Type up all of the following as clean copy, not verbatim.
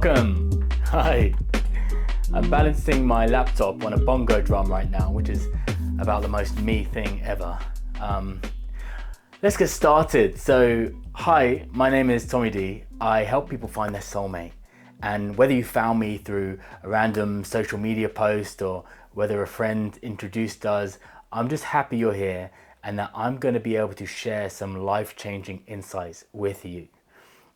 Welcome. Hi. I'm balancing my laptop on a bongo drum right now, which is about the most me thing ever. Let's get started. So, hi, my name is Tommy D. I help people find their soulmate. And whether you found me through a random social media post or whether a friend introduced us, I'm just happy you're here and that I'm going to be able to share some life-changing insights with you.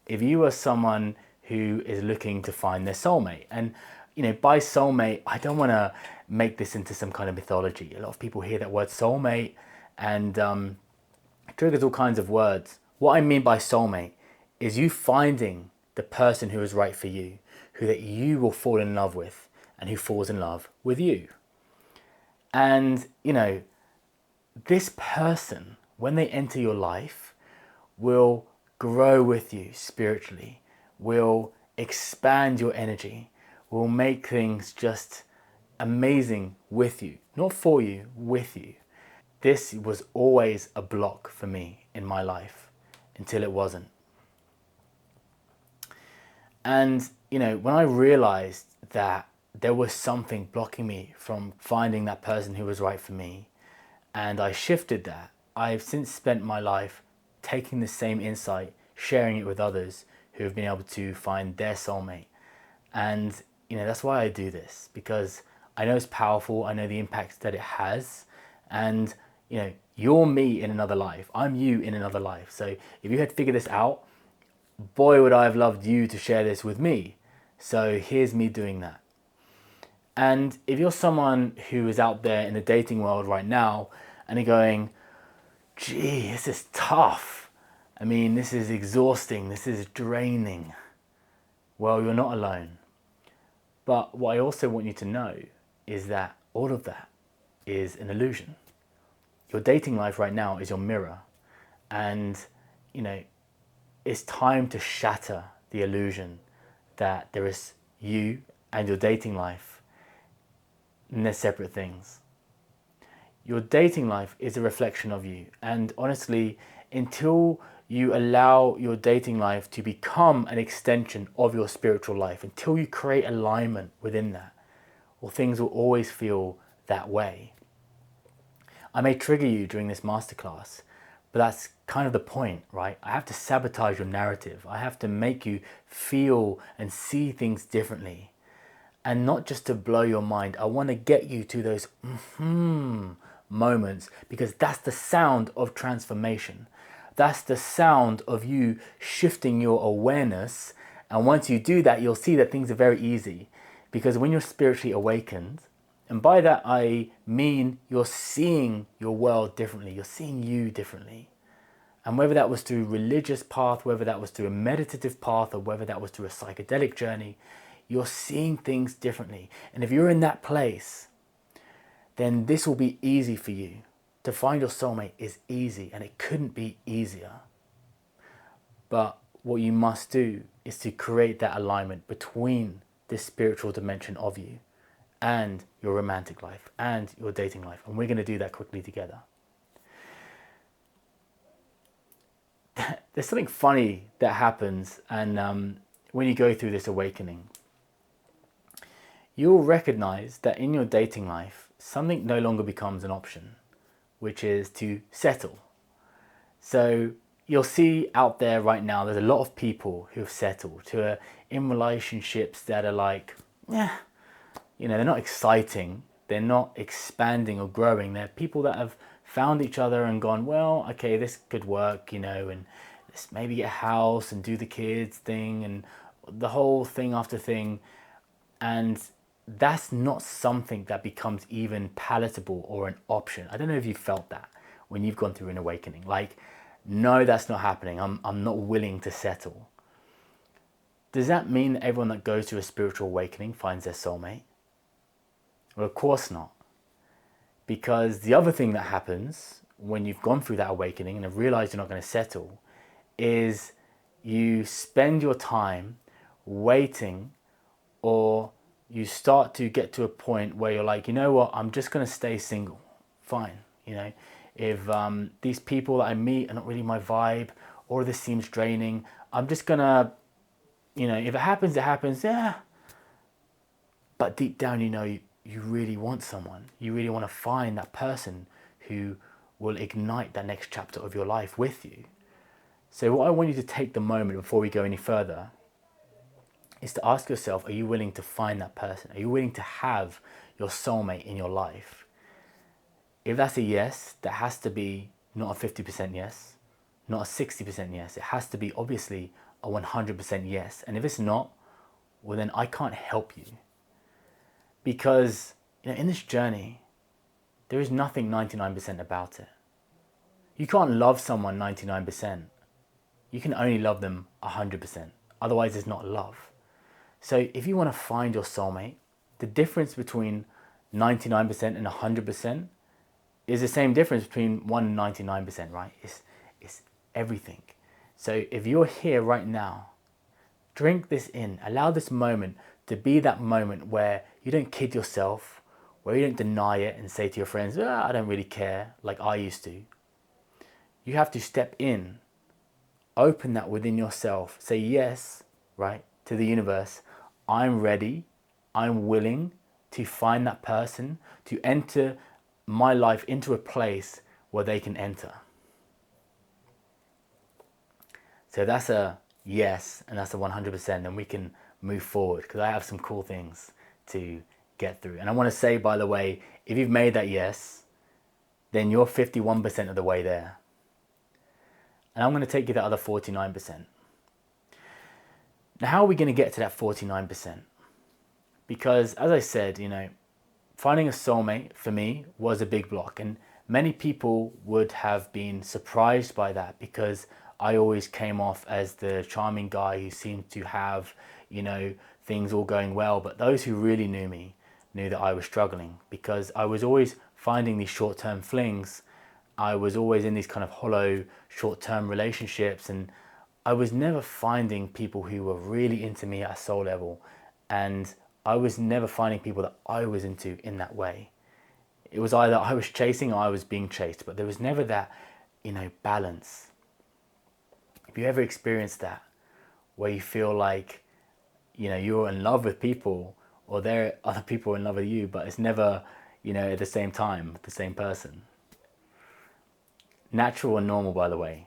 If you are someone who is looking to find their soulmate, and by soulmate, I don't want to make this into some kind of mythology. A lot of people hear that word soulmate and it triggers all kinds of words. What I mean by soulmate is you finding the person who is right for you, who that you will fall in love with and who falls in love with you. And this person, when they enter your life, will grow with you spiritually, will expand your energy, will make things just amazing with you, not for you, with you. This was always a block for me in my life until it wasn't. And, when I realized that there was something blocking me from finding that person who was right for me, and I shifted that, I've since spent my life taking the same insight, sharing it with others who have been able to find their soulmate. And, that's why I do this, because I know it's powerful. I know the impact that it has. And, you're me in another life. I'm you in another life. So if you had figured this out, boy, would I have loved you to share this with me. So here's me doing that. And if you're someone who is out there in the dating world right now and you're going, gee, this is tough. I mean, this is exhausting. This is draining. Well, you're not alone. But what I also want you to know is that all of that is an illusion. Your dating life right now is your mirror. And, it's time to shatter the illusion that there is you and your dating life and they're separate things. Your dating life is a reflection of you. And honestly, until you allow your dating life to become an extension of your spiritual life, until you create alignment within that, well, things will always feel that way. I may trigger you during this masterclass, but that's kind of the point, right? I have to sabotage your narrative. I have to make you feel and see things differently. And not just to blow your mind. I want to get you to those moments, because that's the sound of transformation. That's the sound of you shifting your awareness. And once you do that, you'll see that things are very easy. Because when you're spiritually awakened, and by that I mean you're seeing your world differently, you're seeing you differently. And whether that was through a religious path, whether that was through a meditative path, or whether that was through a psychedelic journey, you're seeing things differently. And if you're in that place, then this will be easy for you. To find your soulmate is easy, and it couldn't be easier. But what you must do is to create that alignment between this spiritual dimension of you and your romantic life and your dating life. And we're going to do that quickly together. There's something funny that happens, and when you go through this awakening, you'll recognize that in your dating life, something no longer becomes an option, which is to settle. So you'll see out there right now, there's a lot of people who have settled, who are in relationships that are like, they're not exciting, they're not expanding or growing. They're people that have found each other and gone, well, okay, this could work, and let's maybe get a house and do the kids thing and the whole thing after thing. And that's not something that becomes even palatable or an option. I don't know if you felt that when you've gone through an awakening. Like, no, that's not happening. I'm not willing to settle. Does that mean that everyone that goes through a spiritual awakening finds their soulmate? Well, of course not. Because the other thing that happens when you've gone through that awakening and have realized you're not going to settle is you spend your time waiting, or you start to get to a point where you're like, you know what, I'm just going to stay single. Fine. If these people that I meet are not really my vibe, or this seems draining, I'm just going to if it happens, it happens, yeah. But deep down, you really want someone. You really want to find that person who will ignite that next chapter of your life with you. So what I want you to take the moment before we go any further is to ask yourself, are you willing to find that person? Are you willing to have your soulmate in your life? If that's a yes, that has to be not a 50% yes, not a 60% yes. It has to be obviously a 100% yes. And if it's not, well then I can't help you. Because in this journey, there is nothing 99% about it. You can't love someone 99%. You can only love them 100%. Otherwise, it's not love. So if you want to find your soulmate, the difference between 99% and 100% is the same difference between 1 and 99%, right? It's everything. So if you're here right now, drink this in. Allow this moment to be that moment where you don't kid yourself, where you don't deny it and say to your friends, I don't really care, like I used to. You have to step in, open that within yourself, say yes, right, to the universe. I'm ready, I'm willing to find that person, to enter my life into a place where they can enter. So that's a yes, and that's a 100%, and we can move forward because I have some cool things to get through. And I want to say, by the way, if you've made that yes, then you're 51% of the way there. And I'm going to take you the other 49%. Now, how are we going to get to that 49%? Because as I said, finding a soulmate for me was a big block, and many people would have been surprised by that because I always came off as the charming guy who seemed to have, things all going well. But those who really knew me knew that I was struggling because I was always finding these short-term flings. I was always in these kind of hollow short-term relationships, and I was never finding people who were really into me at a soul level. And I was never finding people that I was into in that way. It was either I was chasing or I was being chased, but there was never that, balance. If you ever experienced that, where you feel like, you're in love with people or there are other people in love with you, but it's never, at the same time, the same person. Natural and normal, by the way.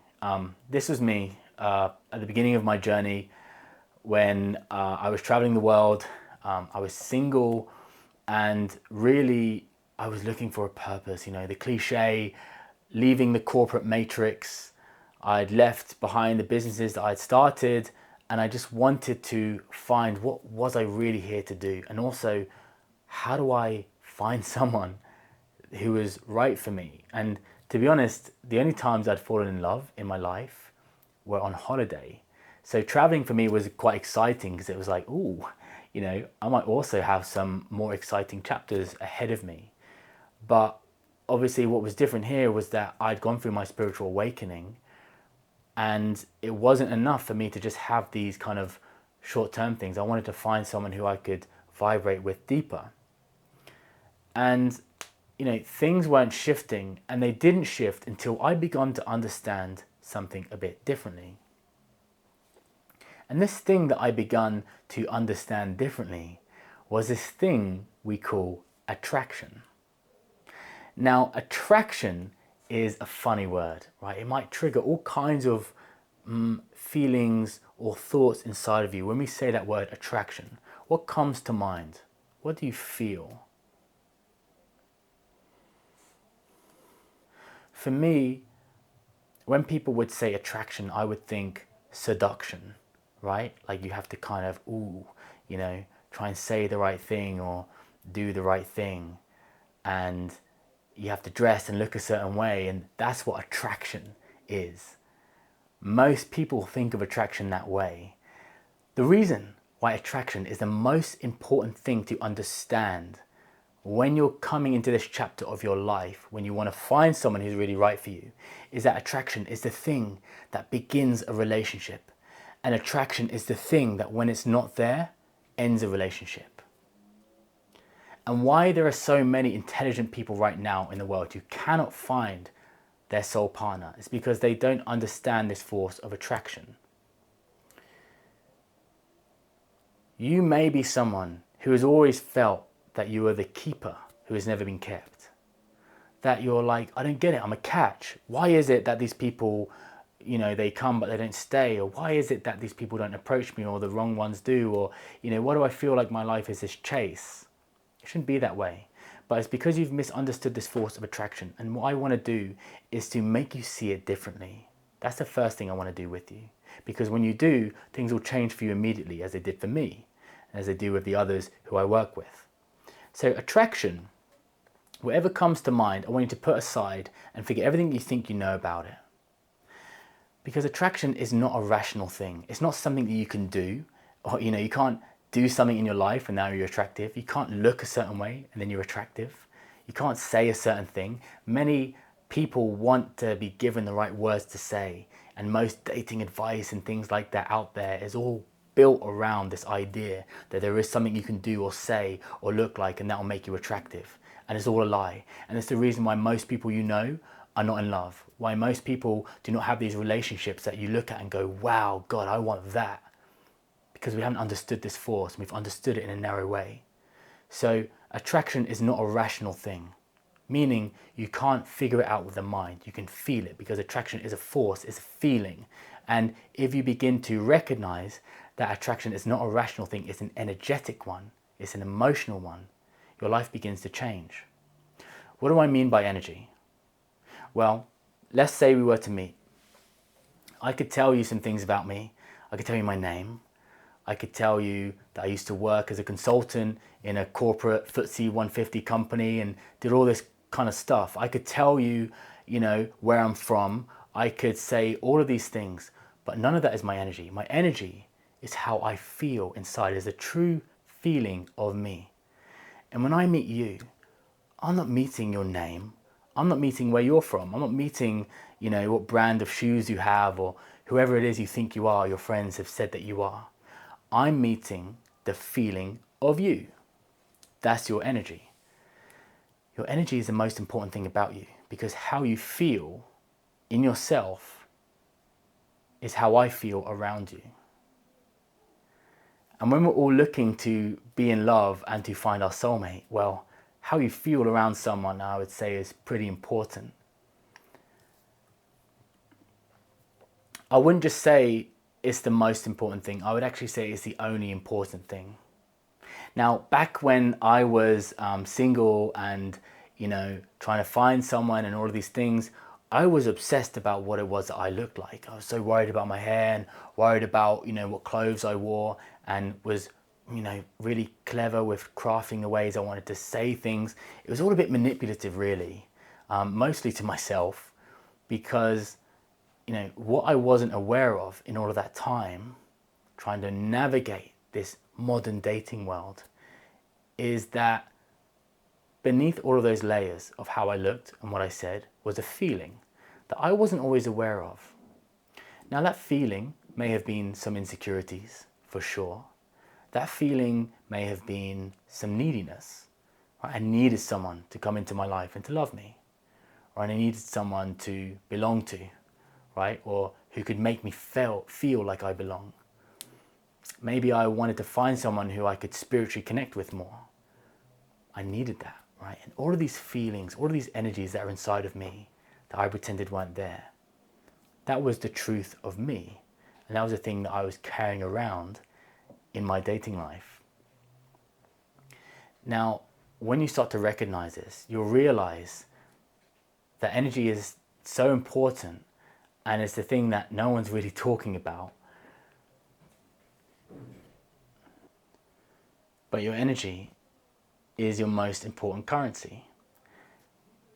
This was me at the beginning of my journey when I was traveling the world. I was single and really I was looking for a purpose, the cliche, leaving the corporate matrix. I'd left behind the businesses that I'd started and I just wanted to find what was I really here to do, and also how do I find someone who was right for me. And to be honest, the only times I'd fallen in love in my life were on holiday. So traveling for me was quite exciting because it was like, ooh, I might also have some more exciting chapters ahead of me. But obviously what was different here was that I'd gone through my spiritual awakening, and it wasn't enough for me to just have these kind of short-term things. I wanted to find someone who I could vibrate with deeper. And things weren't shifting, and they didn't shift until I began to understand something a bit differently. And this thing that I began to understand differently was this thing we call attraction. Now, attraction is a funny word, right? It might trigger all kinds of feelings or thoughts inside of you. When we say that word attraction, what comes to mind? What do you feel? For me, when people would say attraction, I would think seduction, right? Like you have to kind of, try and say the right thing or do the right thing. And you have to dress and look a certain way. And that's what attraction is. Most people think of attraction that way. The reason why attraction is the most important thing to understand when you're coming into this chapter of your life, when you want to find someone who's really right for you, is that attraction is the thing that begins a relationship. And attraction is the thing that when it's not there, ends a relationship. And why there are so many intelligent people right now in the world who cannot find their soul partner is because they don't understand this force of attraction. You may be someone who has always felt that you are the keeper who has never been kept. That you're like, I don't get it, I'm a catch. Why is it that these people, they come but they don't stay? Or why is it that these people don't approach me, or the wrong ones do? Or, why do I feel like my life is this chase? It shouldn't be that way. But it's because you've misunderstood this force of attraction. And what I want to do is to make you see it differently. That's the first thing I want to do with you. Because when you do, things will change for you immediately, as they did for me, and as they do with the others who I work with. So attraction, whatever comes to mind, I want you to put aside and forget everything you think you know about it. Because attraction is not a rational thing. It's not something that you can do. Or, you can't do something in your life and now you're attractive. You can't look a certain way and then you're attractive. You can't say a certain thing. Many people want to be given the right words to say, and most dating advice and things like that out there is all built around this idea that there is something you can do or say or look like and that will make you attractive. And it's all a lie. And it's the reason why most people are not in love. Why most people do not have these relationships that you look at and go, wow, God, I want that. Because we haven't understood this force, and we've understood it in a narrow way. So attraction is not a rational thing, meaning you can't figure it out with the mind. You can feel it, because attraction is a force, it's a feeling. And if you begin to recognize that attraction is not a rational thing, it's an energetic one, it's an emotional one, your life begins to change. What do I mean by energy? Well, let's say we were to meet. I could tell you some things about me. I could tell you my name. I could tell you that I used to work as a consultant in a corporate FTSE 150 company and did all this kind of stuff. I could tell you, where I'm from. I could say all of these things, but none of that is my energy. My energy is how I feel inside, is a true feeling of me. And when I meet you, I'm not meeting your name. I'm not meeting where you're from. I'm not meeting, what brand of shoes you have or whoever it is you think you are, your friends have said that you are. I'm meeting the feeling of you. That's your energy. Your energy is the most important thing about you, because how you feel in yourself is how I feel around you. And when we're all looking to be in love and to find our soulmate, well, how you feel around someone, I would say, is pretty important. I wouldn't just say it's the most important thing. I would actually say it's the only important thing. Now, back when I was single and, trying to find someone and all of these things, I was obsessed about what it was that I looked like. I was so worried about my hair and worried about, what clothes I wore, and was, really clever with crafting the ways I wanted to say things. It was all a bit manipulative, really, mostly to myself, because what I wasn't aware of in all of that time, trying to navigate this modern dating world, is that beneath all of those layers of how I looked and what I said was a feeling that I wasn't always aware of. Now, that feeling may have been some insecurities, for sure. That feeling may have been some neediness. Right? I needed someone to come into my life and to love me. Or I needed someone to belong to, right? Or who could make me feel like I belong. Maybe I wanted to find someone who I could spiritually connect with more. I needed that, right? And all of these feelings, all of these energies that are inside of me that I pretended weren't there, that was the truth of me. And that was the thing that I was carrying around in my dating life. Now, when you start to recognize this, you'll realize that energy is so important, and it's the thing that no one's really talking about. But your energy is your most important currency.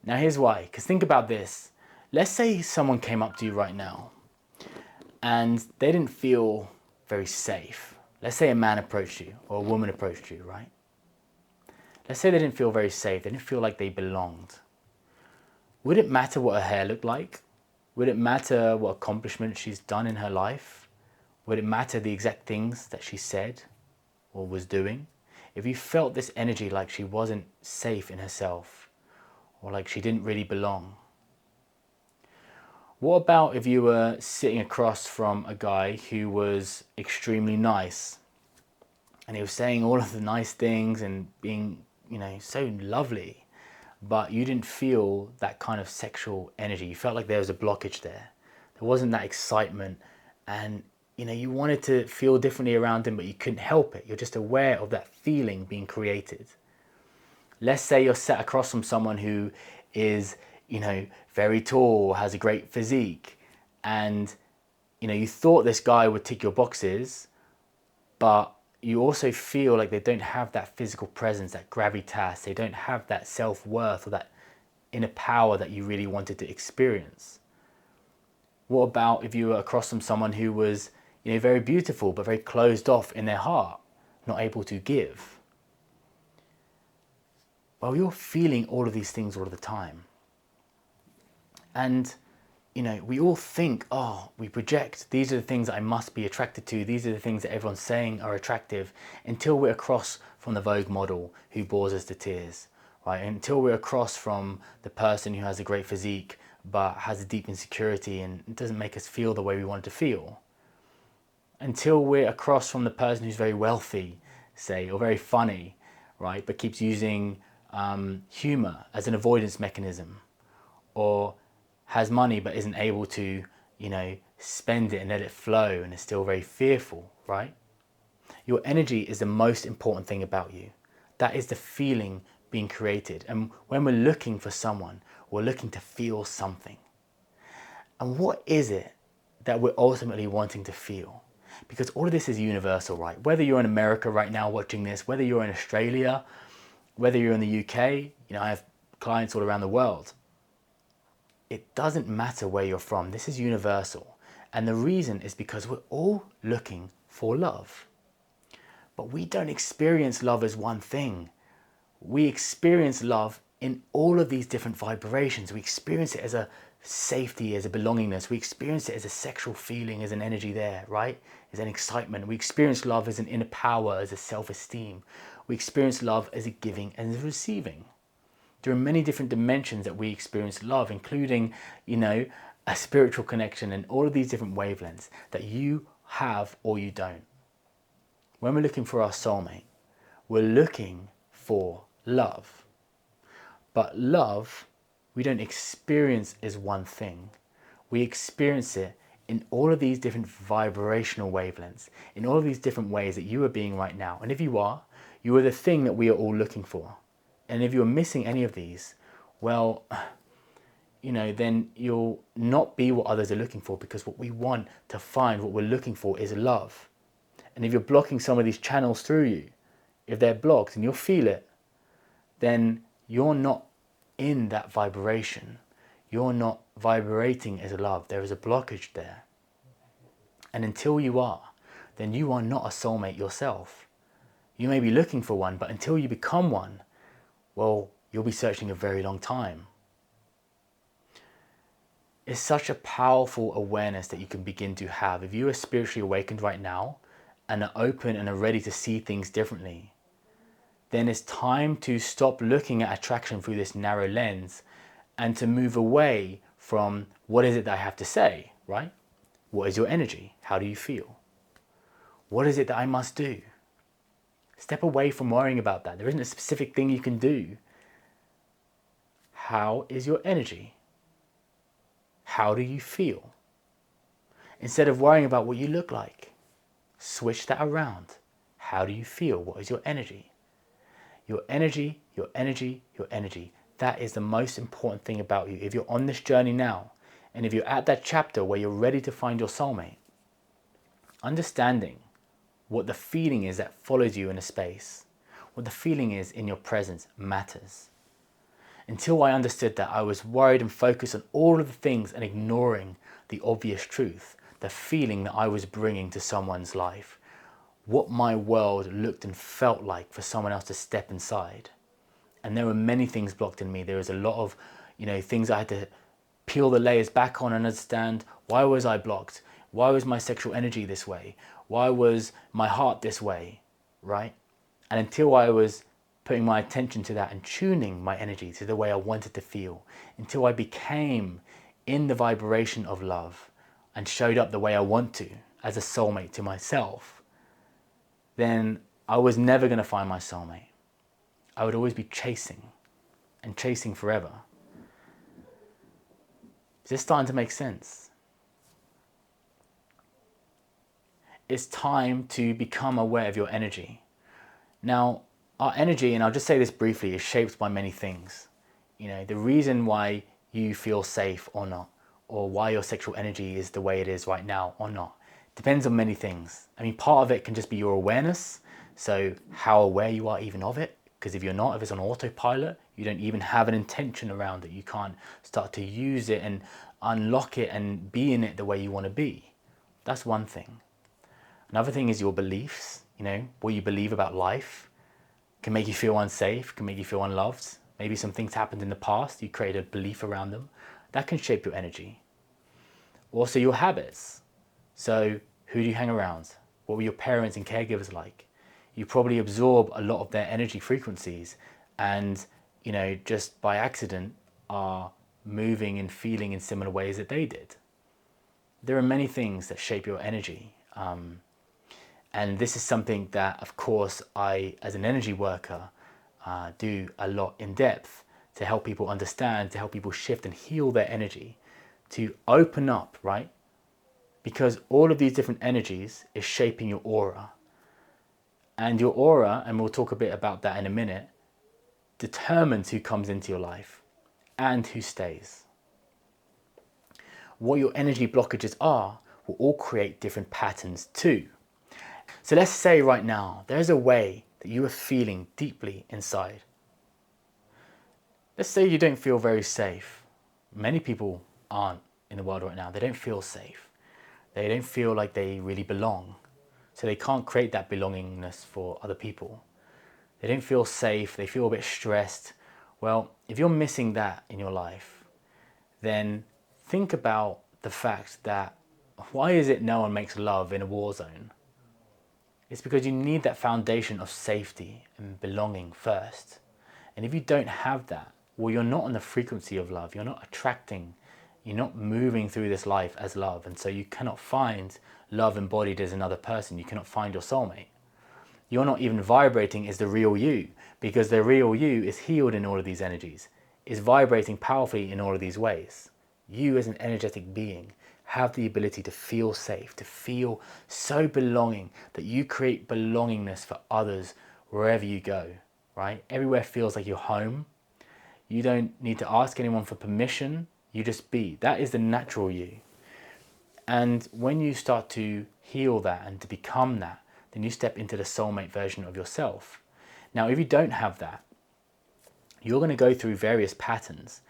Now here's why, because think about this. Let's say someone came up to you right now and they didn't feel very safe. Let's say a man approached you or a woman approached you, right? Let's say they didn't feel very safe. They didn't feel like they belonged. Would it matter what her hair looked like? Would it matter what accomplishments she's done in her life? Would it matter the exact things that she said or was doing? If you felt this energy like she wasn't safe in herself, or like she didn't really belong. What about if you were sitting across from a guy who was extremely nice and he was saying all of the nice things and being, so lovely, but you didn't feel that kind of sexual energy. You felt like there was a blockage there. There wasn't that excitement, and you wanted to feel differently around him, but you couldn't help it. You're just aware of that feeling being created. Let's say you're sat across from someone who is, very tall, has a great physique, and you thought this guy would tick your boxes, but you also feel like they don't have that physical presence, that gravitas. They don't have that self-worth or that inner power that you really wanted to experience. What about if you were across from someone who was, very beautiful, but very closed off in their heart, not able to give? Well, you're feeling all of these things all of the time. And, we all think, we project, these are the things that I must be attracted to, these are the things that everyone's saying are attractive, until we're across from the Vogue model who bores us to tears, right? Until we're across from the person who has a great physique, but has a deep insecurity and it doesn't make us feel the way we want to feel. Until we're across from the person who's very wealthy, say, or very funny, right? But keeps using humor as an avoidance mechanism, or has money but isn't able to, spend it and let it flow and is still very fearful, right? Your energy is the most important thing about you. That is the feeling being created. And when we're looking for someone, we're looking to feel something. And what is it that we're ultimately wanting to feel? Because all of this is universal, right? Whether you're in America right now watching this, whether you're in Australia, whether you're in the UK, I have clients all around the world. It doesn't matter where you're from. This is universal. And the reason is because we're all looking for love. But we don't experience love as one thing. We experience love in all of these different vibrations. We experience it as a safety, as a belongingness. We experience it as a sexual feeling, as an energy there, right? As an excitement. We experience love as an inner power, as a self-esteem. We experience love as a giving and as a receiving. There are many different dimensions that we experience love, including, a spiritual connection and all of these different wavelengths that you have or you don't. When we're looking for our soulmate, we're looking for love. But love, we don't experience as one thing. We experience it in all of these different vibrational wavelengths, in all of these different ways that you are being right now. And if you are the thing that we are all looking for. And if you're missing any of these, well, then you'll not be what others are looking for, because what we want to find, what we're looking for, is love. And if you're blocking some of these channels through you, if they're blocked and you'll feel it, then you're not in that vibration. You're not vibrating as love. There is a blockage there. And until you are, then you are not a soulmate yourself. You may be looking for one, but until you become one, well, you'll be searching a very long time. It's such a powerful awareness that you can begin to have. If you are spiritually awakened right now and are open and are ready to see things differently, then it's time to stop looking at attraction through this narrow lens and to move away from what is it that I have to say, right? What is your energy? How do you feel? What is it that I must do? Step away from worrying about that. There isn't a specific thing you can do. How is your energy? How do you feel? Instead of worrying about what you look like, switch that around. How do you feel? What is your energy? Your energy, your energy, your energy. That is the most important thing about you. If you're on this journey now, and if you're at that chapter where you're ready to find your soulmate, understanding what the feeling is that follows you in a space, what the feeling is in your presence, matters. Until I understood that, I was worried and focused on all of the things and ignoring the obvious truth, the feeling that I was bringing to someone's life, what my world looked and felt like for someone else to step inside. And there were many things blocked in me. There was a lot of, things I had to peel the layers back on and understand. Why was I blocked? Why was my sexual energy this way? Why was my heart this way, right? And until I was putting my attention to that and tuning my energy to the way I wanted to feel, until I became in the vibration of love and showed up the way I want to as a soulmate to myself, then I was never going to find my soulmate. I would always be chasing and chasing forever. Is this starting to make sense? It's time to become aware of your energy. Now, our energy, and I'll just say this briefly, is shaped by many things. The reason why you feel safe or not, or why your sexual energy is the way it is right now or not, depends on many things. I mean, part of it can just be your awareness, so how aware you are even of it, because if you're not, if it's on autopilot, you don't even have an intention around it. You can't start to use it and unlock it and be in it the way you want to be. That's one thing. Another thing is your beliefs, what you believe about life can make you feel unsafe, can make you feel unloved. Maybe some things happened in the past, you created a belief around them. That can shape your energy. Also your habits. So who do you hang around? What were your parents and caregivers like? You probably absorb a lot of their energy frequencies and, just by accident are moving and feeling in similar ways that they did. There are many things that shape your energy. And this is something that, of course, I, as an energy worker, do a lot in depth to help people understand, to help people shift and heal their energy, to open up, right? Because all of these different energies is shaping your aura. And your aura, and we'll talk a bit about that in a minute, determines who comes into your life and who stays. What your energy blockages are will all create different patterns too. So let's say right now, there's a way that you are feeling deeply inside. Let's say you don't feel very safe. Many people aren't in the world right now. They don't feel safe. They don't feel like they really belong. So they can't create that belongingness for other people. They don't feel safe. They feel a bit stressed. Well, if you're missing that in your life, then think about the fact that why is it no one makes love in a war zone? It's because you need that foundation of safety and belonging first. And if you don't have that, well, you're not on the frequency of love. You're not attracting, you're not moving through this life as love. And so you cannot find love embodied as another person. You cannot find your soulmate. You're not even vibrating as the real you, because the real you is healed in all of these energies, is vibrating powerfully in all of these ways. You as an energetic being have the ability to feel safe, to feel so belonging that you create belongingness for others wherever you go, right? Everywhere feels like your home. You don't need to ask anyone for permission. You just be. That is the natural you. And when you start to heal that and to become that, then you step into the soulmate version of yourself. Now, if you don't have that, you're going to go through various patterns,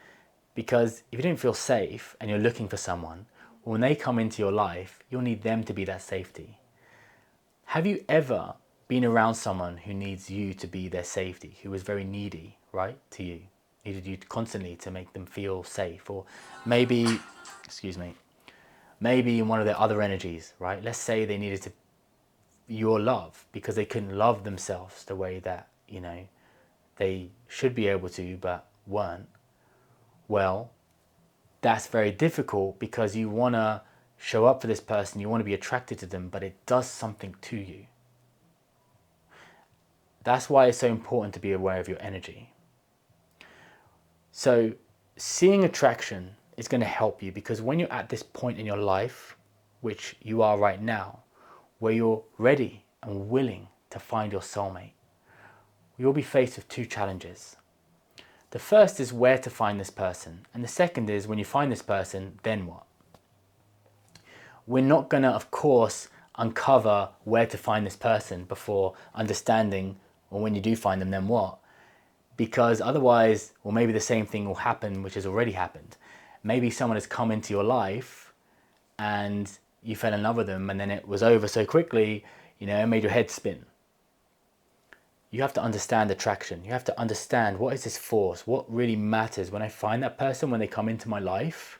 because if you don't feel safe and you're looking for someone, when they come into your life, you'll need them to be that safety. Have you ever been around someone who needs you to be their safety, who is very needy, right, to you? Needed you constantly to make them feel safe, or maybe, maybe in one of their other energies, right? Let's say they needed your love because they couldn't love themselves the way that, they should be able to, but weren't. Well, that's very difficult because you want to show up for this person, you want to be attracted to them, but it does something to you. That's why it's so important to be aware of your energy. So seeing attraction is going to help you, because when you're at this point in your life, which you are right now, where you're ready and willing to find your soulmate, you'll be faced with two challenges. The first is where to find this person, and the second is when you find this person, then what? We're not going to, of course, uncover where to find this person before understanding, or when you do find them, then what? Because otherwise, well, maybe the same thing will happen, which has already happened. Maybe someone has come into your life and you fell in love with them, and then it was over so quickly, it made your head spin. You have to understand attraction. You have to understand, what is this force? What really matters when I find that person, when they come into my life?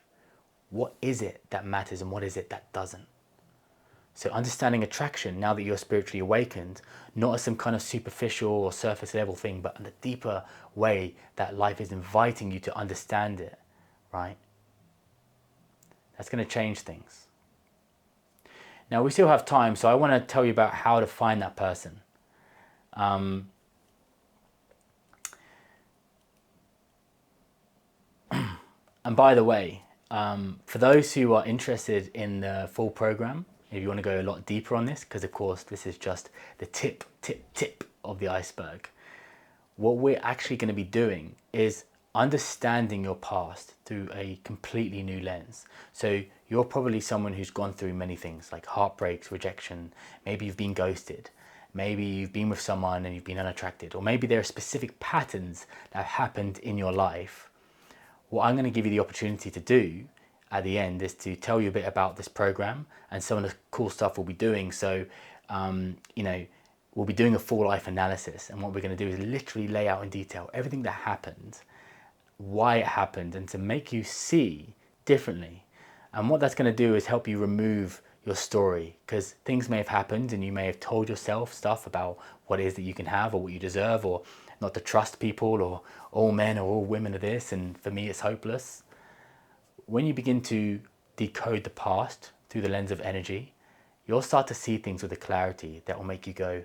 What is it that matters and what is it that doesn't? So understanding attraction, now that you're spiritually awakened, not as some kind of superficial or surface level thing, but in the deeper way that life is inviting you to understand it, right? That's going to change things. Now we still have time, so I want to tell you about how to find that person. And by the way, for those who are interested in the full program, if you want to go a lot deeper on this, because of course this is just the tip of the iceberg, what we're actually going to be doing is understanding your past through a completely new lens. So you're probably someone who's gone through many things like heartbreaks, rejection, maybe you've been ghosted, maybe you've been with someone and you've been unattracted, or maybe there are specific patterns that have happened in your life. What I'm going to give you the opportunity to do at the end is to tell you a bit about this program and some of the cool stuff we'll be doing. So, we'll be doing a full life analysis, and what we're going to do is literally lay out in detail everything that happened, why it happened, and to make you see differently. And what that's going to do is help you remove your story, because things may have happened and you may have told yourself stuff about what it is that you can have or what you deserve, or not to trust people, or all men or all women are this, and for me it's hopeless. When you begin to decode the past through the lens of energy, you'll start to see things with a clarity that will make you go,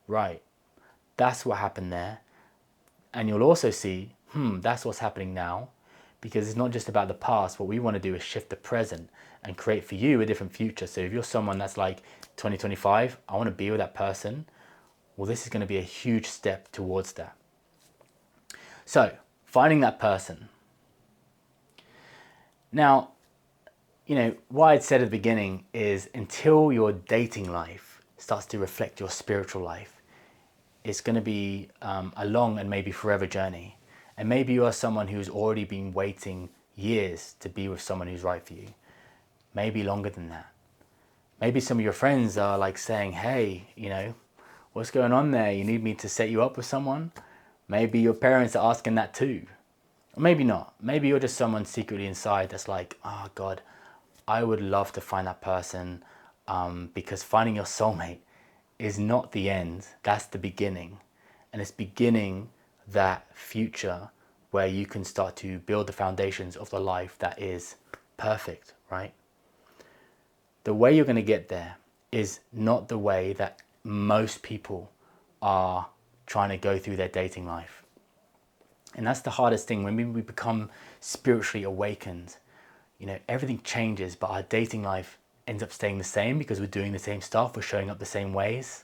right, that's what happened there. And you'll also see, that's what's happening now, because it's not just about the past. What we want to do is shift the present and create for you a different future. So if you're someone that's like 2025, I want to be with that person, well, this is going to be a huge step towards that. So finding that person. Now, what I'd said at the beginning is until your dating life starts to reflect your spiritual life, it's going to be a long and maybe forever journey. And maybe you are someone who's already been waiting years to be with someone who's right for you. Maybe longer than that. Maybe some of your friends are like saying, hey, what's going on there? You need me to set you up with someone? Maybe your parents are asking that too. Or maybe not. Maybe you're just someone secretly inside that's like, oh God, I would love to find that person, because finding your soulmate is not the end. That's the beginning. And it's beginning that future where you can start to build the foundations of the life that is perfect, right? The way you're going to get there is not the way that most people are trying to go through their dating life. And that's the hardest thing. When we become spiritually awakened, everything changes, but our dating life ends up staying the same because we're doing the same stuff, we're showing up the same ways.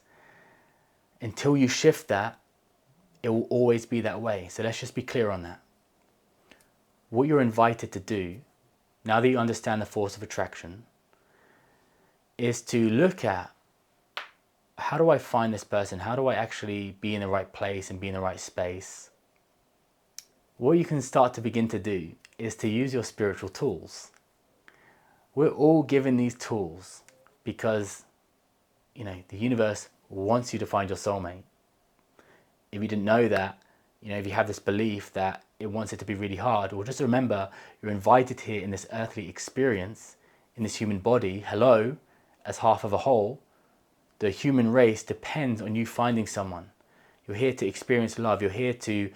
Until you shift that, it will always be that way. So let's just be clear on that. What you're invited to do, now that you understand the force of attraction, is to look at, how do I find this person? How do I actually be in the right place and be in the right space? What you can start to begin to do is to use your spiritual tools. We're all given these tools because, the universe wants you to find your soulmate. If you didn't know that, if you have this belief that it wants it to be really hard, well, just remember, you're invited here in this earthly experience, in this human body, hello, as half of a whole. The human race depends on you finding someone. You're here to experience love. You're here to,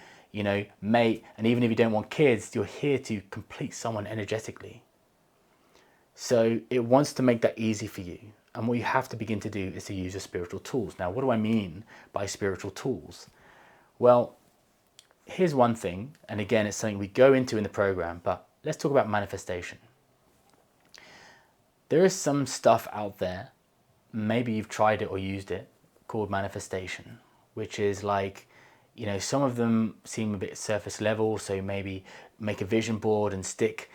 mate. And even if you don't want kids, you're here to complete someone energetically. So it wants to make that easy for you. And what you have to begin to do is to use your spiritual tools. Now, what do I mean by spiritual tools? Well, here's one thing. And again, it's something we go into in the program, but let's talk about manifestation. There is some stuff out there, maybe you've tried it or used it, called manifestation, which is like, some of them seem a bit surface level. So maybe make a vision board and stick,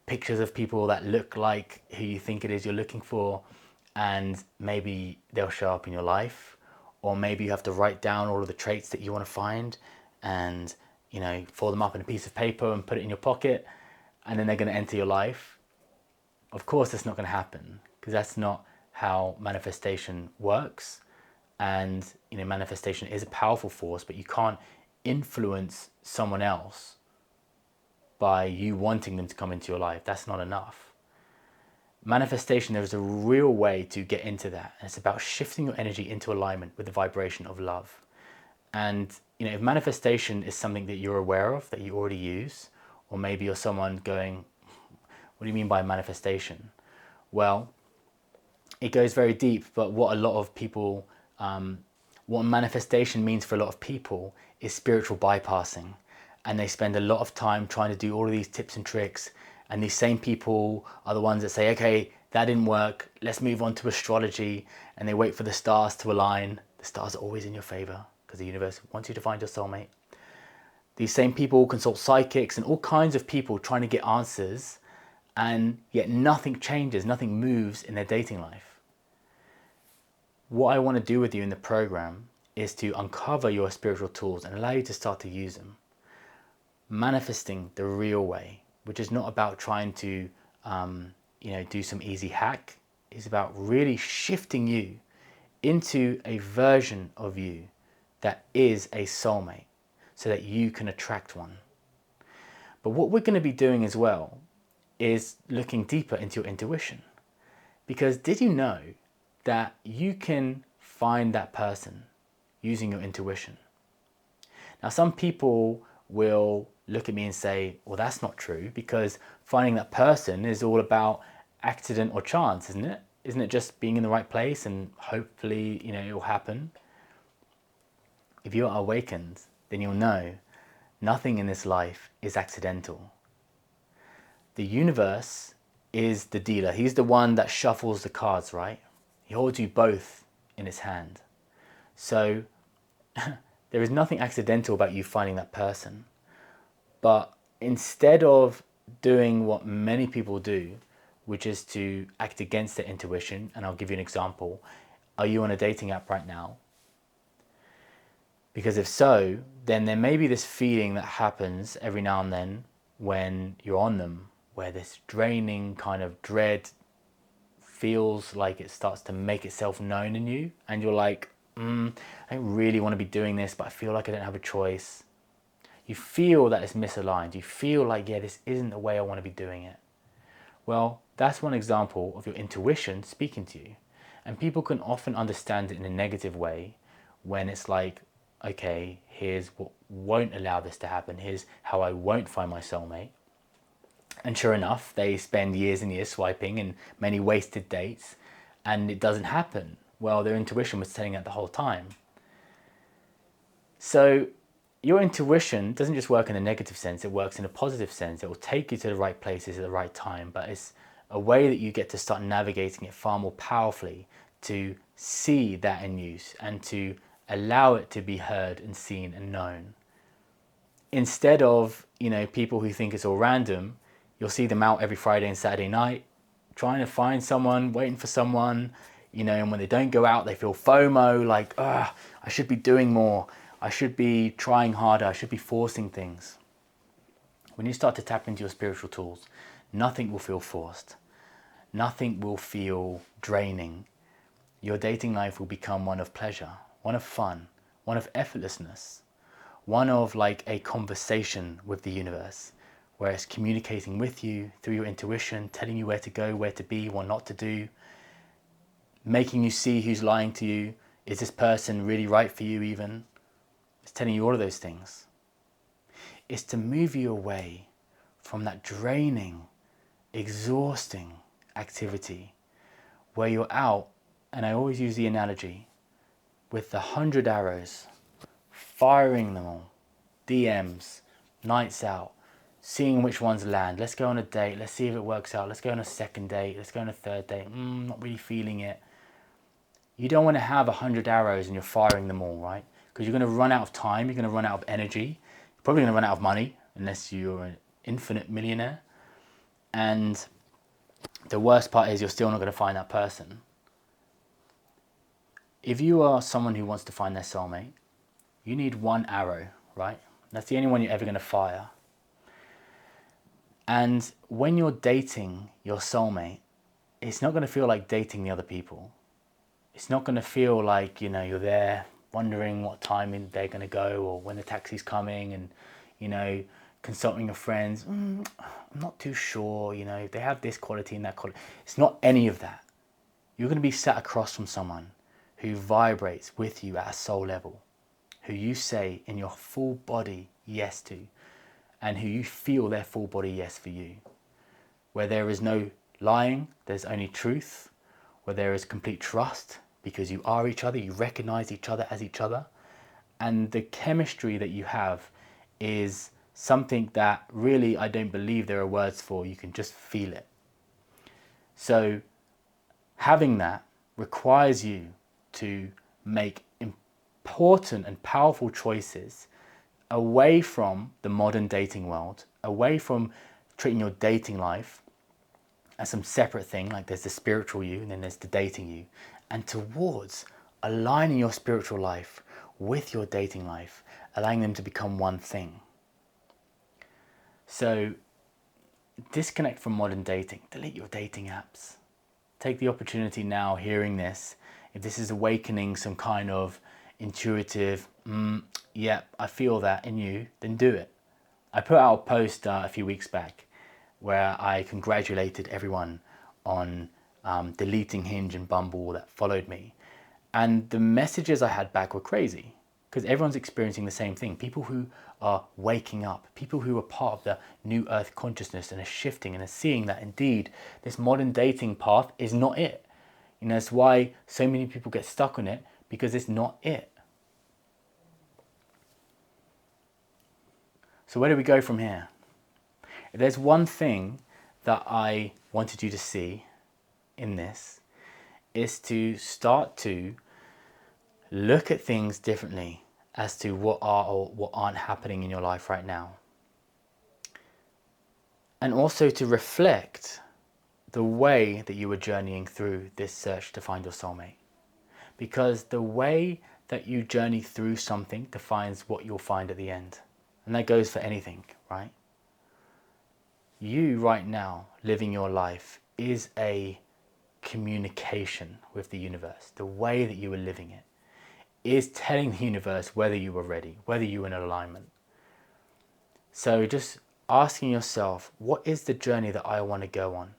pictures of people that look like who you think it is you're looking for, and maybe they'll show up in your life. Or maybe you have to write down all of the traits that you want to find and, fold them up in a piece of paper and put it in your pocket, and then they're going to enter your life. Of course, that's not going to happen, because that's not how manifestation works. And, manifestation is a powerful force, but you can't influence someone else by you wanting them to come into your life. That's not enough. Manifestation, there is a real way to get into that. And it's about shifting your energy into alignment with the vibration of love. And, if manifestation is something that you're aware of, that you already use, or maybe you're someone going, what do you mean by manifestation? Well, it goes very deep, but what a lot of people what manifestation means for a lot of people is spiritual bypassing. And they spend a lot of time trying to do all of these tips and tricks. And these same people are the ones that say, okay, that didn't work, let's move on to astrology. And they wait for the stars to align. The stars are always in your favor because the universe wants you to find your soulmate. These same people consult psychics and all kinds of people trying to get answers, and yet nothing changes, nothing moves in their dating life. What I want to do with you in the program is to uncover your spiritual tools and allow you to start to use them. Manifesting the real way, which is not about trying to do some easy hack. It's about really shifting you into a version of you that is a soulmate so that you can attract one. But what we're going to be doing as well is looking deeper into your intuition. Because did you know that you can find that person using your intuition? Now, some people will look at me and say, well, that's not true, because finding that person is all about accident or chance, isn't it? Isn't it just being in the right place and hopefully, it will happen? If you are awakened, then you'll know nothing in this life is accidental. The universe is the dealer. He's the one that shuffles the cards, right? He holds you both in his hand. So there is nothing accidental about you finding that person. But instead of doing what many people do, which is to act against their intuition, and I'll give you an example. Are you on a dating app right now? Because if so, then there may be this feeling that happens every now and then when you're on them, where this draining kind of dread feels like it starts to make itself known in you, and you're like, I don't really want to be doing this, but I feel like I don't have a choice. You feel that it's misaligned. You feel like, this isn't the way I want to be doing it. Well, that's one example of your intuition speaking to you. And people can often understand it in a negative way when it's like, okay, here's what won't allow this to happen. Here's how I won't find my soulmate. And sure enough, they spend years and years swiping and many wasted dates, and it doesn't happen. Well, their intuition was telling that the whole time. So your intuition doesn't just work in a negative sense, it works in a positive sense. It will take you to the right places at the right time, but it's a way that you get to start navigating it far more powerfully, to see that in use and to allow it to be heard and seen and known. Instead of, people who think it's all random, you'll see them out every Friday and Saturday night, trying to find someone, waiting for someone, and when they don't go out, they feel FOMO, like, I should be doing more. I should be trying harder. I should be forcing things. When you start to tap into your spiritual tools, nothing will feel forced. Nothing will feel draining. Your dating life will become one of pleasure, one of fun, one of effortlessness, one of like a conversation with the universe, where it's communicating with you through your intuition, telling you where to go, where to be, what not to do, making you see who's lying to you. Is this person really right for you even? It's telling you all of those things. It's to move you away from that draining, exhausting activity where you're out, and I always use the analogy, with 100 arrows, firing them all, DMs, nights out, seeing which ones land. Let's go on a date, let's see if it works out, let's go on a second date, let's go on a third date, not really feeling it. You don't want to have 100 arrows and you're firing them all, right? Because you're going to run out of time, you're going to run out of energy, you're probably going to run out of money, unless you're an infinite millionaire. And the worst part is you're still not going to find that person. If you are someone who wants to find their soulmate, you need one arrow, right? That's the only one you're ever going to fire. And when you're dating your soulmate, it's not going to feel like dating the other people. It's not going to feel like, you're there wondering what time they're going to go or when the taxi's coming and, consulting your friends. I'm not too sure, they have this quality and that quality. It's not any of that. You're going to be sat across from someone who vibrates with you at a soul level, who you say in your full body yes to, and who you feel their full body yes for you. Where there is no lying, there's only truth. Where there is complete trust, because you are each other, you recognize each other as each other. And the chemistry that you have is something that really I don't believe there are words for. You can just feel it. So having that requires you to make important and powerful choices away from the modern dating world, away from treating your dating life as some separate thing, like there's the spiritual you and then there's the dating you, and towards aligning your spiritual life with your dating life, allowing them to become one thing. So disconnect from modern dating, delete your dating apps. Take the opportunity now, hearing this, if this is awakening some kind of intuitive, yeah, I feel that in you, then do it. I put out a post a few weeks back where I congratulated everyone on deleting Hinge and Bumble that followed me. And the messages I had back were crazy because everyone's experiencing the same thing. People who are waking up, people who are part of the new earth consciousness and are shifting and are seeing that indeed this modern dating path is not it. You know, that's why so many people get stuck on it, because it's not it. So where do we go from here? If there's one thing that I wanted you to see in this, is to start to look at things differently as to what are or what aren't happening in your life right now. And also to reflect the way that you were journeying through this search to find your soulmate. Because the way that you journey through something defines what you'll find at the end. And that goes for anything, right? You right now living your life is a communication with the universe. The way that you are living it is telling the universe whether you were ready, whether you were in alignment. So just asking yourself, what is the journey that I want to go on?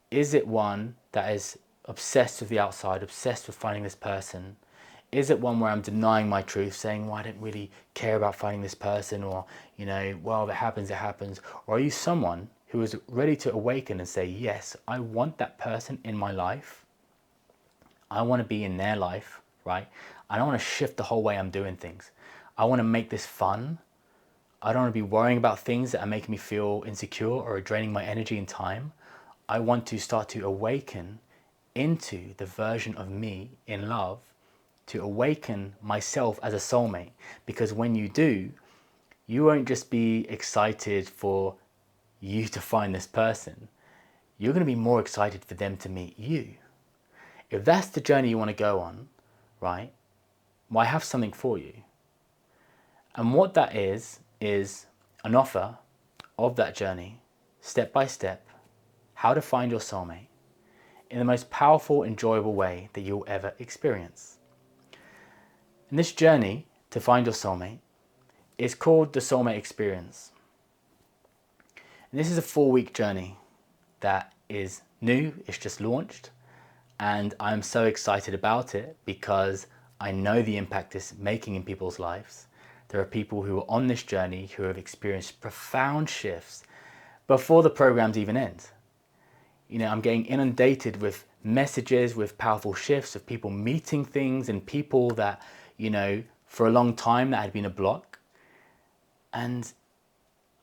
Is it one that is obsessed with the outside, obsessed with finding this person? Is it one where I'm denying my truth, saying, well, I don't really care about finding this person, or, you know, well, if it happens, it happens? Or are you someone who is ready to awaken and say, yes, I want that person in my life. I want to be in their life, right? I don't want to shift the whole way I'm doing things. I want to make this fun. I don't want to be worrying about things that are making me feel insecure or are draining my energy and time. I want to start to awaken into the version of me in love, to awaken myself as a soulmate. Because when you do, you won't just be excited for you to find this person. You're going to be more excited for them to meet you. If that's the journey you want to go on, right, well, I have something for you. And what that is an offer of that journey, step by step, how to find your soulmate in the most powerful, enjoyable way that you'll ever experience. And this journey to find your soulmate is called the Soulmate Experience. And this is a 4-week journey that is new, it's just launched, and I'm so excited about it because I know the impact it's making in people's lives. There are people who are on this journey who have experienced profound shifts before the programs even end. You know, I'm getting inundated with messages, with powerful shifts, of people meeting things and people that, you know, for a long time that had been a block. And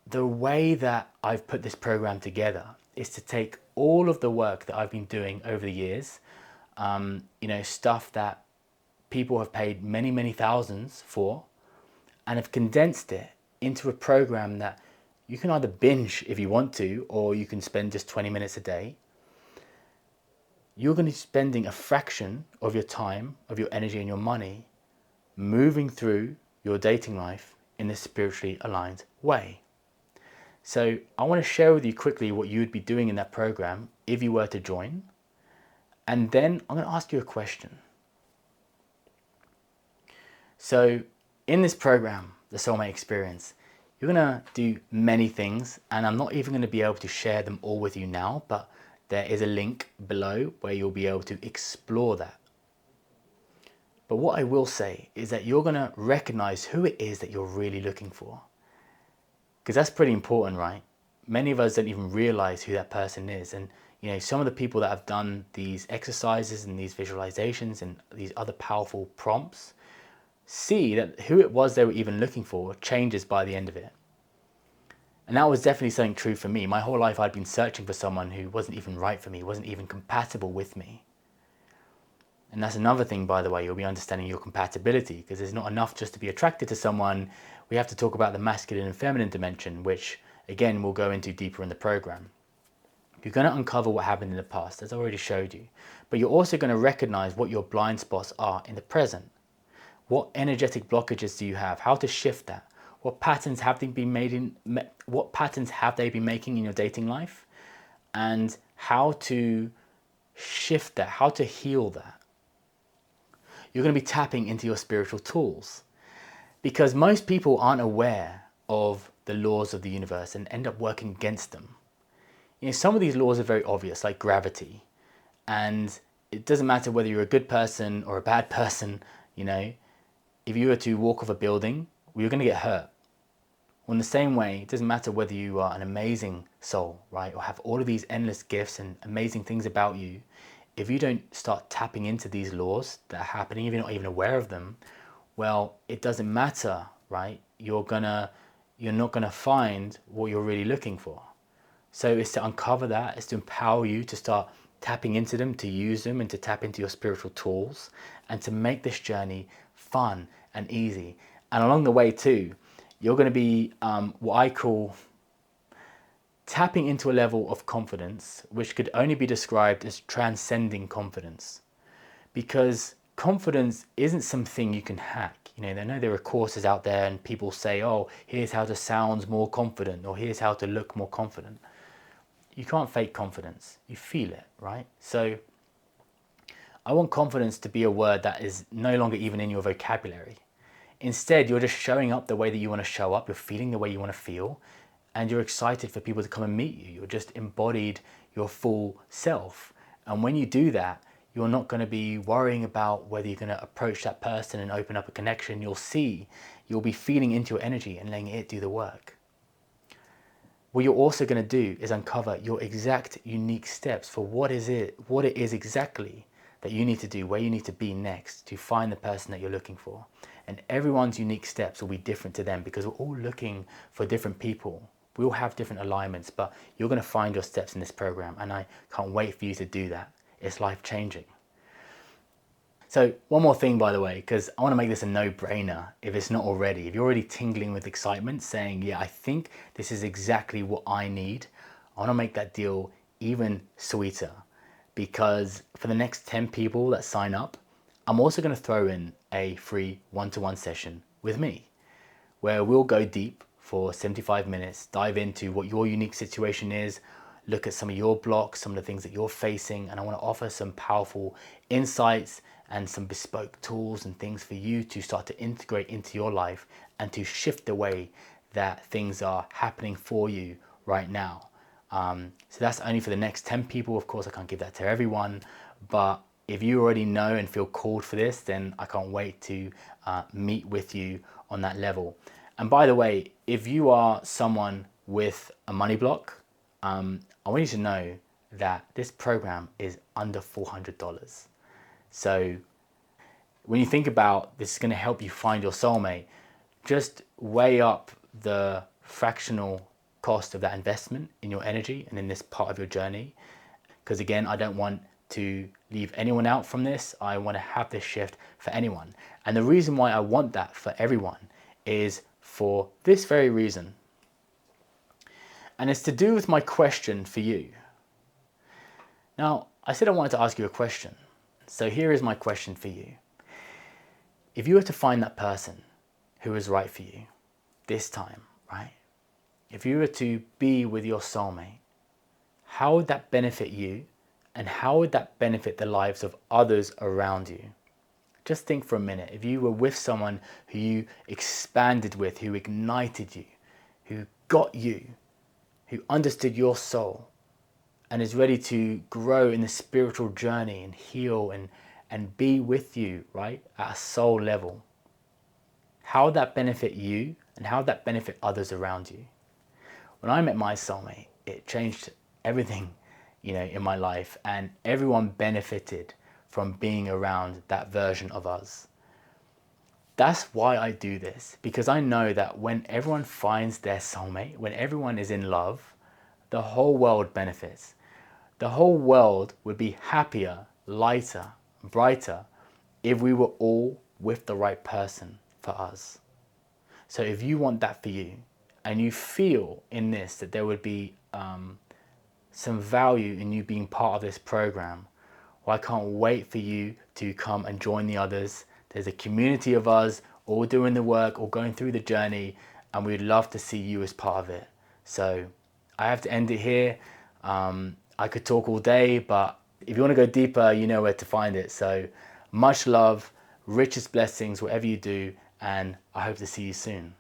the way that I've put this program together is to take all of the work that I've been doing over the years, you know, stuff that people have paid many, many thousands for, and have condensed it into a program that you can either binge if you want to, or you can spend just 20 minutes a day. You're going to be spending a fraction of your time, of your energy and your money moving through your dating life in a spiritually aligned way. So I want to share with you quickly what you would be doing in that program if you were to join. And then I'm going to ask you a question. So in this program, the Soulmate Experience, you're going to do many things, and I'm not even going to be able to share them all with you now, but there is a link below where you'll be able to explore that. But what I will say is that you're going to recognize who it is that you're really looking for. Because that's pretty important, right? many of us don't even realize who that person is. And some of the people that have done these exercises and these visualizations and these other powerful prompts see that who it was they were even looking for changes by the end of it. And that was definitely something true for me. My whole life I'd been searching for someone who wasn't even right for me, wasn't even compatible with me. And that's another thing, by the way, you'll be understanding your compatibility, because it's not enough just to be attracted to someone. We have to talk about the masculine and feminine dimension, which again we'll go into deeper in the program. You're going to uncover what happened in the past, as I already showed you, but you're also going to recognize what your blind spots are in the present. What energetic blockages do you have? How to shift that? What patterns have they been making in your dating life? And how to shift that, how to heal that. You're going to be tapping into your spiritual tools, because most people aren't aware of the laws of the universe and end up working against them. Some of these laws are very obvious, like gravity, and it doesn't matter whether you're a good person or a bad person. If you were to walk off a building, you're going to get hurt. Well, in the same way, it doesn't matter whether you are an amazing soul, right, or have all of these endless gifts and amazing things about you. If you don't start tapping into these laws that are happening, if you're not even aware of them, well, it doesn't matter, right? You're not gonna find what you're really looking for. So it's to uncover that, it's to empower you to start tapping into them, to use them, and to tap into your spiritual tools, and to make this journey fun and easy. And along the way too, you're going to be what I call tapping into a level of confidence, which could only be described as transcending confidence. Because confidence isn't something you can hack. I know there are courses out there and people say, oh, here's how to sound more confident, or here's how to look more confident. You can't fake confidence. You feel it, right? So I want confidence to be a word that is no longer even in your vocabulary. Instead, you're just showing up the way that you want to show up, you're feeling the way you want to feel, and you're excited for people to come and meet you. You're just embodied your full self. And when you do that, you're not going to be worrying about whether you're going to approach that person and open up a connection. You'll be feeling into your energy and letting it do the work. What you're also going to do is uncover your exact unique steps for what it is exactly that you need to do, where you need to be next to find the person that you're looking for. And everyone's unique steps will be different to them, because we're all looking for different people. We all have different alignments, but you're going to find your steps in this program, and I can't wait for you to do that. It's life-changing. So one more thing, by the way, because I want to make this a no-brainer if it's not already. If you're already tingling with excitement, saying, yeah, I think this is exactly what I need, I want to make that deal even sweeter, because for the next 10 people that sign up, I'm also going to throw in a free one-to-one session with me, where we'll go deep for 75 minutes, dive into what your unique situation is, look at some of your blocks, some of the things that you're facing, and I want to offer some powerful insights and some bespoke tools and things for you to start to integrate into your life and to shift the way that things are happening for you right now. So that's only for the next 10 people. Of course, I can't give that to everyone, but if you already know and feel called for this, then I can't wait to meet with you on that level. And by the way, if you are someone with a money block, I want you to know that this program is under $400. So when you think about this is going to help you find your soulmate, just weigh up the fractional cost of that investment in your energy and in this part of your journey. Because again, I don't want to leave anyone out from this. I want to have this shift for anyone. And the reason why I want that for everyone is for this very reason. And it's to do with my question for you. Now, I said I wanted to ask you a question. So here is my question for you. If you were to find that person who is right for you this time, right? If you were to be with your soulmate, how would that benefit you? And how would that benefit the lives of others around you? Just think for a minute. If you were with someone who you expanded with, who ignited you, who got you, who understood your soul and is ready to grow in the spiritual journey and heal and be with you, right, at a soul level, how would that benefit you and how would that benefit others around you? when I met my soulmate, it changed everything, in my life, and everyone benefited from being around that version of us. That's why I do this, because I know that when everyone finds their soulmate, when everyone is in love, the whole world benefits. The whole world would be happier, lighter, brighter if we were all with the right person for us. So if you want that for you, and you feel in this that there would be some value in you being part of this program, well, I can't wait for you to come and join the others. There's a community of us all doing the work, all going through the journey, and we'd love to see you as part of it. So I have to end it here. I could talk all day, but if you want to go deeper, you know where to find it. So much love, richest blessings, whatever you do, and I hope to see you soon.